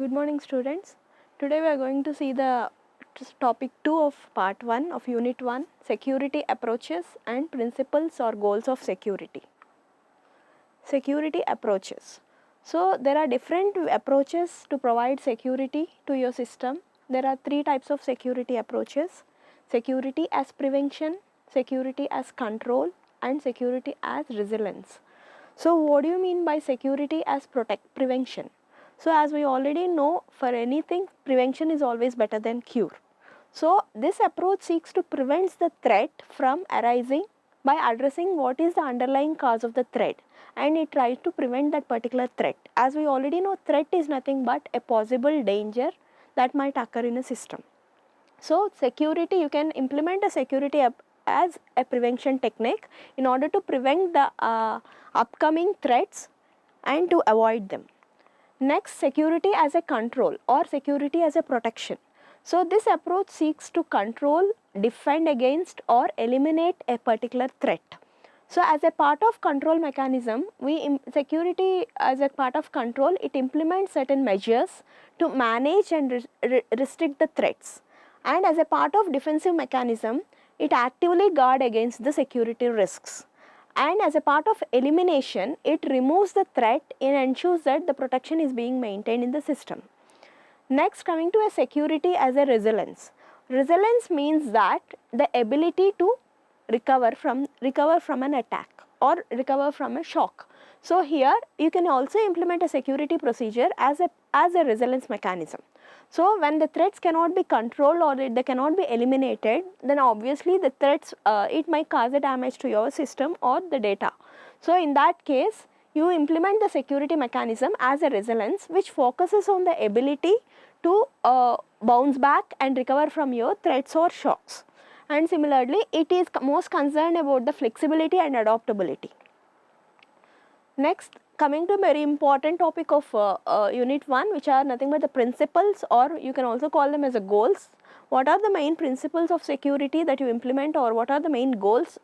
Good morning, students. Today we are going to see the topic 2 of part 1 of unit 1, security approaches and principles or goals of security. Security approaches. So there are different approaches to provide security to your system. There are 3 types of security approaches: security as prevention, security as control, and security as resilience. So what do you mean by security as prevention? So as we already know, for anything, prevention is always better than cure. So this approach seeks to prevent the threat from arising by addressing what is the underlying cause of the threat, and it tries to prevent that particular threat. As we already know, threat is nothing but a possible danger that might occur in a system. So security, you can implement a security as a prevention technique in order to prevent the upcoming threats and to avoid them. Next, security as a control or security as a protection. So this approach seeks to control, defend against or eliminate a particular threat. So as a part of control mechanism, security as a part of control, it implements certain measures to manage and restrict the threats. And as a part of defensive mechanism, it actively guard against the security risks. And as a part of elimination, it removes the threat and ensures that the protection is being maintained in the system. Next, coming to a security as a resilience. Resilience means that the ability to recover from an attack or recover from a shock. So here you can also implement a security procedure as a resilience mechanism. So when the threats cannot be controlled or they cannot be eliminated, then obviously the threats, it might cause a damage to your system or the data. So in that case, you implement the security mechanism as a resilience, which focuses on the ability to bounce back and recover from your threats or shocks. And similarly, it is most concerned about the flexibility and adaptability. Next, coming to a very important topic of unit 1, which are nothing but the principles, or you can also call them as the goals. What are the main principles of security that you implement, or what are the main goals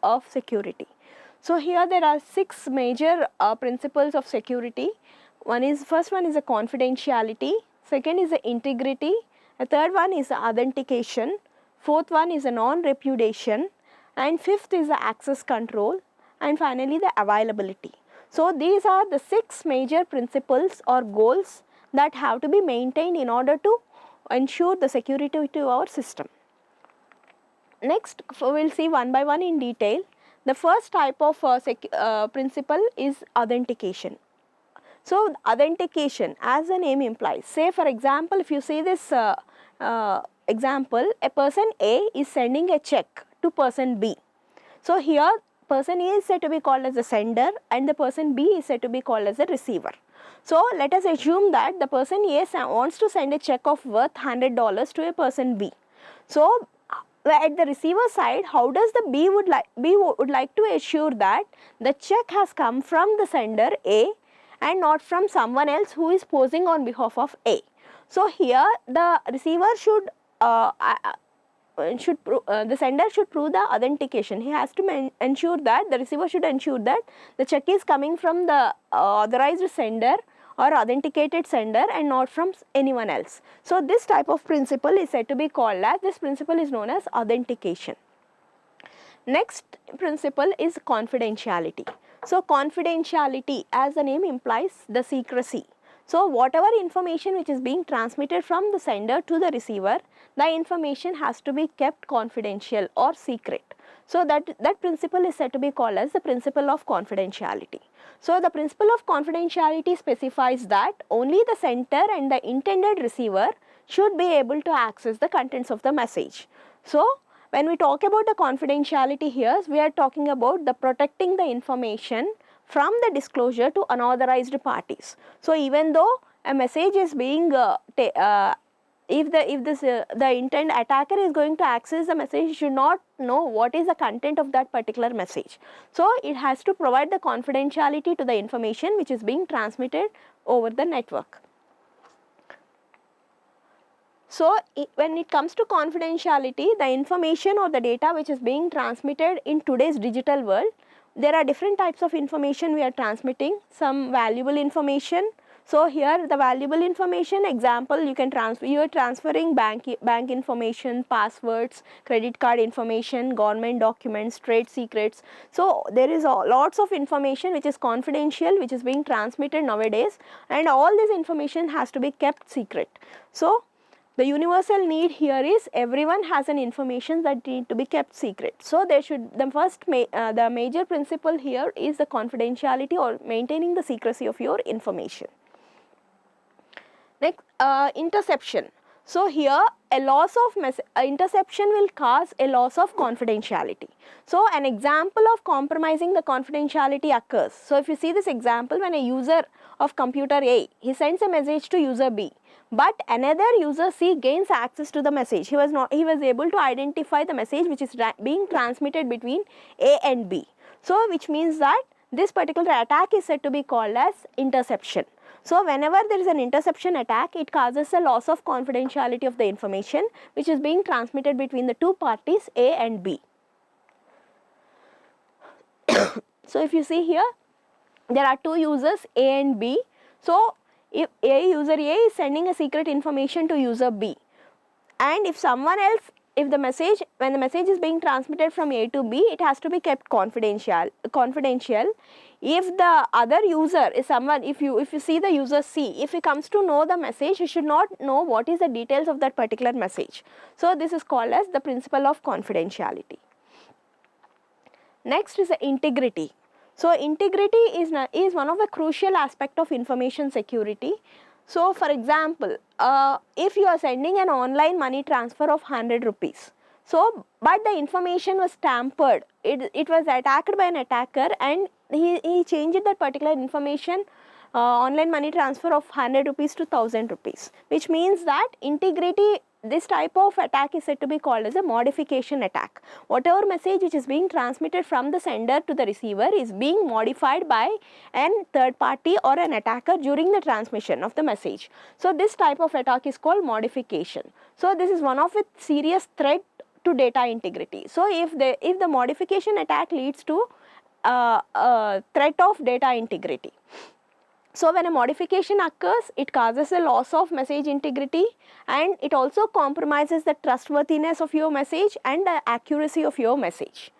of security? So here there are 6 major principles of security. First one is a confidentiality, second is the integrity, the third one is the authentication, fourth one is a non-repudiation, and fifth is the access control, and finally the availability. So these are the 6 major principles or goals that have to be maintained in order to ensure the security to our system. Next, we will see one by one in detail. The first type of principle is authentication. So authentication, as the name implies, say for example, if you see this example, a person A is sending a check to person B. So here person A is said to be called as the sender and the person B is said to be called as the receiver. So let us assume that the person A wants to send a check of worth $100 to a person B. So at the receiver side, how does the B would like to assure that the check has come from the sender A and not from someone else who is posing on behalf of A. So here the receiver should the sender should prove the authentication. He has to ensure that the receiver should ensure that the check is coming from the authorized sender or authenticated sender and not from anyone else. So this type of principle is said to be called as, this principle is known as authentication. Next principle is confidentiality. So confidentiality, as the name implies, the secrecy. So whatever information which is being transmitted from the sender to the receiver, the information has to be kept confidential or secret. So that principle is said to be called as the principle of confidentiality. So the principle of confidentiality specifies that only the sender and the intended receiver should be able to access the contents of the message. So when we talk about the confidentiality here, we are talking about the protecting the information from the disclosure to unauthorized parties. So even though a message is being if the intent attacker is going to access the message, should not know what is the content of that particular message. So it has to provide the confidentiality to the information which is being transmitted over the network. So when it comes to confidentiality, the information or the data which is being transmitted in today's digital world, there are different types of information we are transmitting. Some valuable information, So here the valuable information, example, you can transfer, you are transferring bank information, passwords, credit card information, government documents, trade secrets. So there is lots of information which is confidential, which is being transmitted nowadays, and all this information has to be kept secret. So the universal need here is everyone has an information that need to be kept secret. So there should, the major principle here is the confidentiality or maintaining the secrecy of your information. Next, interception. So here a loss of interception will cause a loss of confidentiality. So an example of compromising the confidentiality occurs. So if you see this example, when a user of computer A, he sends a message to user B, but another user C gains access to the message. He was able to identify the message which is being transmitted between A and B. So which means that this particular attack is said to be called as interception. So whenever there is an interception attack, it causes a loss of confidentiality of the information which is being transmitted between the two parties A and B. So if you see here, there are two users A and B. So if user A is sending a secret information to user B, and if someone else, when the message is being transmitted from A to B, it has to be kept confidential. If the other user is someone, if you see the user C, if he comes to know the message, he should not know what is the details of that particular message. So this is called as the principle of confidentiality. Next is the integrity. So integrity is one of the crucial aspect of information security. So for example, if you are sending an online money transfer of 100 rupees, so but the information was tampered, it was attacked by an attacker, and he changed that particular information, online money transfer of 100 rupees to 1000 rupees, which means that integrity, this type of attack is said to be called as a modification attack. Whatever message which is being transmitted from the sender to the receiver is being modified by a third party or an attacker during the transmission of the message. So this type of attack is called modification. So this is one of its serious threat to data integrity. So if the modification attack leads to threat of data integrity. So when a modification occurs, it causes a loss of message integrity, and it also compromises the trustworthiness of your message and the accuracy of your message.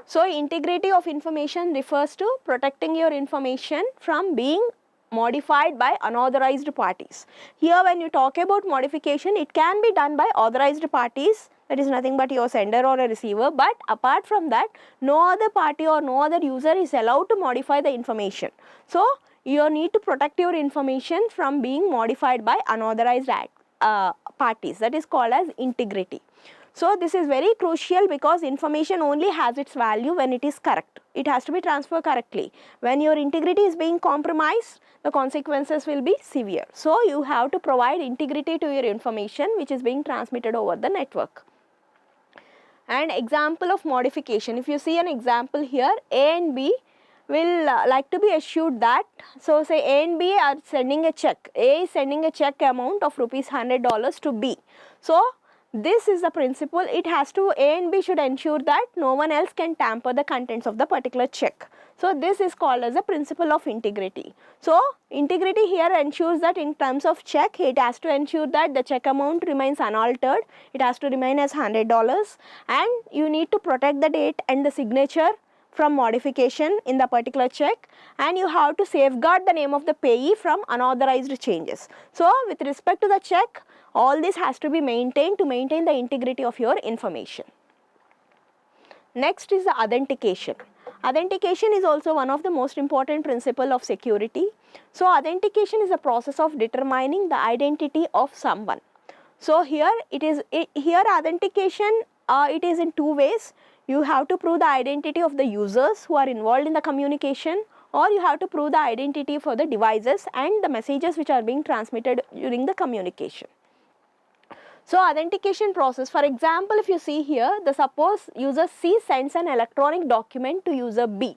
So integrity of information refers to protecting your information from being modified by unauthorized parties. Here when you talk about modification, it can be done by authorized parties, that is nothing but your sender or a receiver, but apart from that, no other party or no other user is allowed to modify the information. So you need to protect your information from being modified by unauthorized parties, that is called as integrity. So this is very crucial because information only has its value when it is correct. It has to be transferred correctly. When your integrity is being compromised, the consequences will be severe. So you have to provide integrity to your information which is being transmitted over the network. And example of modification, if you see an example here, A and B will like to be assured that, so say A and B are sending a check, A is sending a check amount of $100 to B. So this is the principle, it has to, A and B should ensure that no one else can tamper the contents of the particular check. So this is called as a principle of integrity. So integrity here ensures that in terms of check, it has to ensure that the check amount remains unaltered, it has to remain as $100, and you need to protect the date and the signature from modification in the particular check, and you have to safeguard the name of the payee from unauthorized changes. So with respect to the check, all this has to be maintained to maintain the integrity of your information. Next is the authentication. Authentication is also one of the most important principle of security. So authentication is a process of determining the identity of someone. So here authentication, it is in two ways. You have to prove the identity of the users who are involved in the communication, or you have to prove the identity for the devices and the messages which are being transmitted during the communication. So authentication process, for example, if you see here, suppose user C sends an electronic document to user B,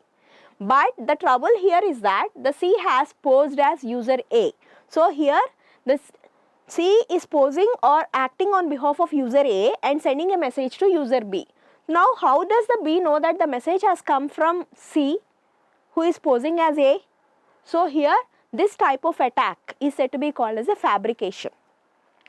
but the trouble here is that the C has posed as user A. So here the C is posing or acting on behalf of user A and sending a message to user B. Now how does the B know that the message has come from C, who is posing as A? So here this type of attack is said to be called as a fabrication.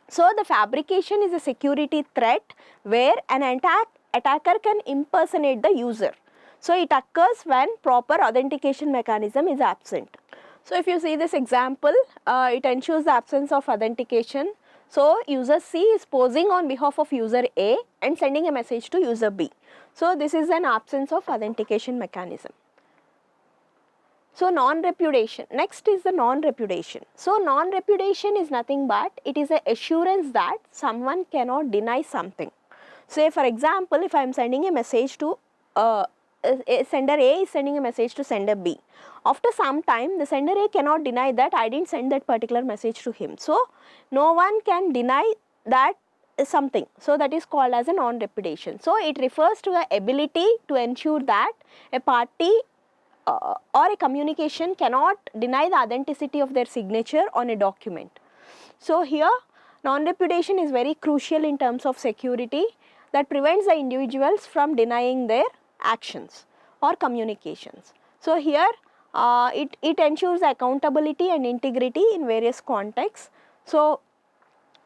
So the fabrication is a security threat where an attacker can impersonate the user. So it occurs when proper authentication mechanism is absent. So if you see this example, it ensures the absence of authentication. So user C is posing on behalf of user A and sending a message to user B. So this is an absence of authentication mechanism. So non-repudiation, next is the non-repudiation. So non-repudiation is nothing but it is an assurance that someone cannot deny something. Say for example, if I am sending a message to sender A is sending a message to sender B. After some time, the sender A cannot deny that I didn't send that particular message to him. So no one can deny that something. So that is called as a non-repudiation. So it refers to the ability to ensure that a party or a communication cannot deny the authenticity of their signature on a document. So here non-repudiation is very crucial in terms of security that prevents the individuals from denying their actions or communications. So here it ensures accountability and integrity in various contexts. So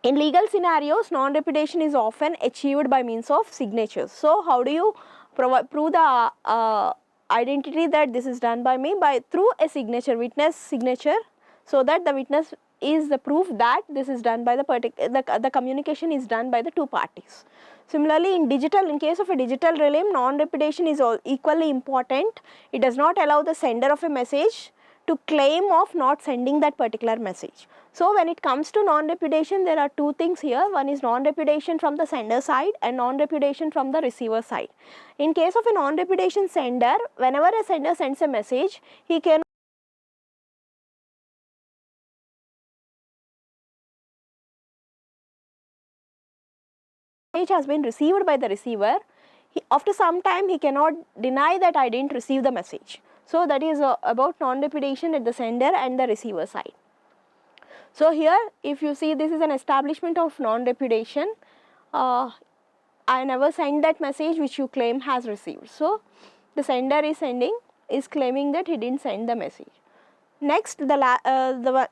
in legal scenarios, non-repudiation is often achieved by means of signatures. So how do you prove the identity that this is done by me? By through a signature, witness signature, so that the witness is the proof that this is done by the communication is done by the two parties. Similarly, in case of a digital realm, non-repudiation is equally important. It does not allow the sender of a message to claim of not sending that particular message. So when it comes to non-repudiation, there are two things here. One is non-repudiation from the sender side and non-repudiation from the receiver side. In case of a non-repudiation sender, whenever a sender sends a message, he can message has been received by the receiver. After some time, he cannot deny that I didn't receive the message. So that is about non-repudiation at the sender and the receiver side. So here, if you see, this is an establishment of non-repudiation. I never sent that message which you claim has received. So the sender is claiming that he didn't send the message. Next, the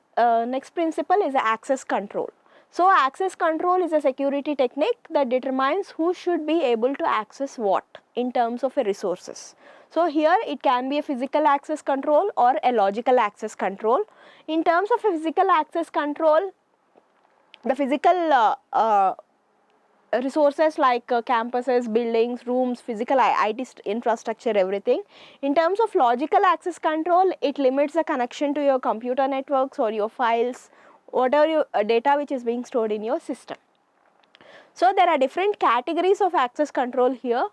next principle is access control. So access control is a security technique that determines who should be able to access what in terms of resources. So here it can be a physical access control or a logical access control. In terms of a physical access control, the physical resources like campuses, buildings, rooms, physical IT infrastructure, everything. In terms of logical access control, it limits the connection to your computer networks or your files, whatever your data which is being stored in your system. So there are different categories of access control here.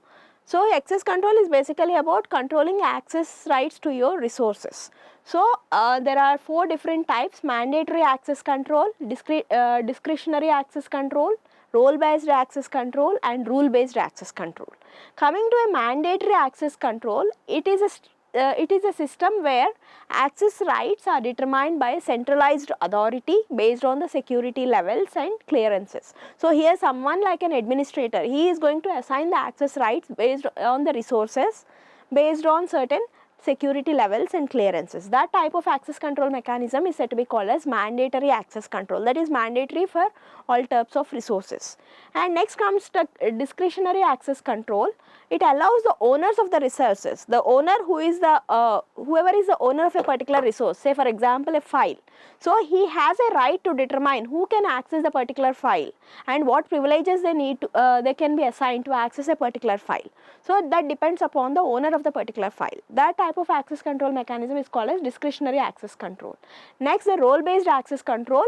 So access control is basically about controlling access rights to your resources. So there are 4 different types: mandatory access control, discretionary access control, role-based access control, and rule-based access control. Coming to a mandatory access control, it is a system where access rights are determined by a centralized authority based on the security levels and clearances. So here someone like an administrator, he is going to assign the access rights based on the resources, based on certain security levels and clearances. That type of access control mechanism is said to be called as mandatory access control. That is mandatory for all types of resources. And next comes the discretionary access control. It allows the owners of the resources, the owner who is the whoever is the owner of a particular resource, say for example a file. So he has a right to determine who can access the particular file and what privileges they can be assigned to access a particular file. So that depends upon the owner of the particular file. That type of access control mechanism is called as discretionary access control. Next, the role-based access control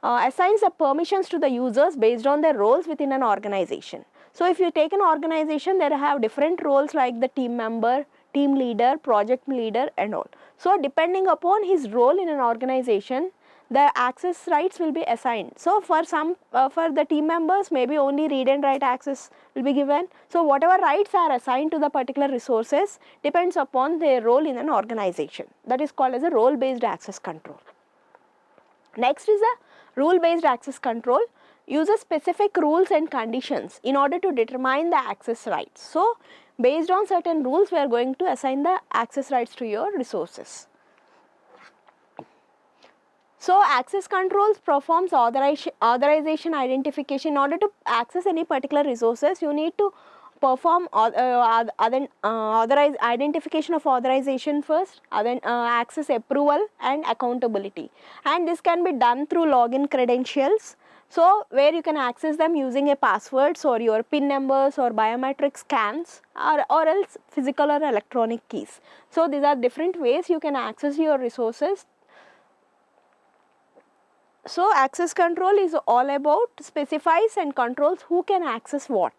assigns the permissions to the users based on their roles within an organization. So if you take an organization, there have different roles like the team member, team leader, project leader and all. So depending upon his role in an organization, the access rights will be assigned. So for the team members, maybe only read and write access will be given. So whatever rights are assigned to the particular resources depends upon their role in an organization. That is called as a role-based access control. Next is a rule-based access control. Uses specific rules and conditions in order to determine the access rights. So based on certain rules, we are going to assign the access rights to your resources. So access controls performs authorization identification. In order to access any particular resources, you need to perform authorize identification of authorization first, then access approval and accountability. And this can be done through login credentials. So where you can access them using a passwords or your PIN numbers or biometric scans, or else physical or electronic keys. So these are different ways you can access your resources. So access control is all about specifies and controls who can access what.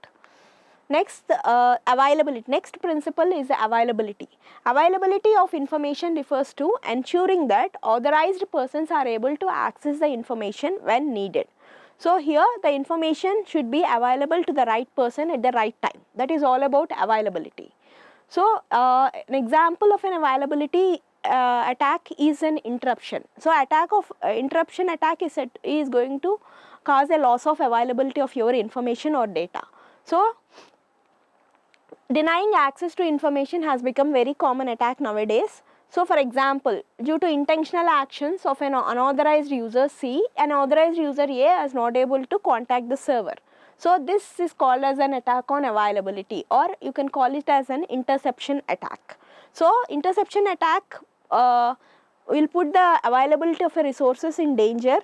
Next, availability. Next principle is availability. Availability of information refers to ensuring that authorized persons are able to access the information when needed. So here the information should be available to the right person at the right time. That is all about availability. So an example of an availability attack is an interruption. So interruption attack is going to cause a loss of availability of your information or data. So denying access to information has become very common attack nowadays. So for example, due to intentional actions of an unauthorized user C, an authorized user A is not able to contact the server. So this is called as an attack on availability, or you can call it as an interception attack. So interception attack will put the availability of a resources in danger.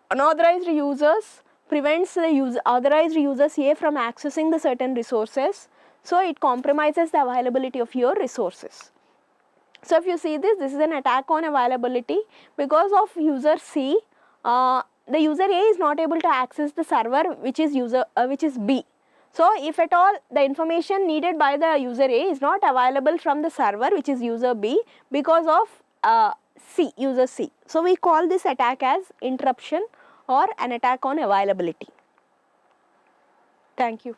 Unauthorized users prevents the authorized users A from accessing the certain resources. So it compromises the availability of your resources. So if you see this is an attack on availability because of user C. The user A is not able to access the server which is B. So if at all the information needed by the user A is not available from the server which is user B because of user C. So we call this attack as interruption or an attack on availability. Thank you.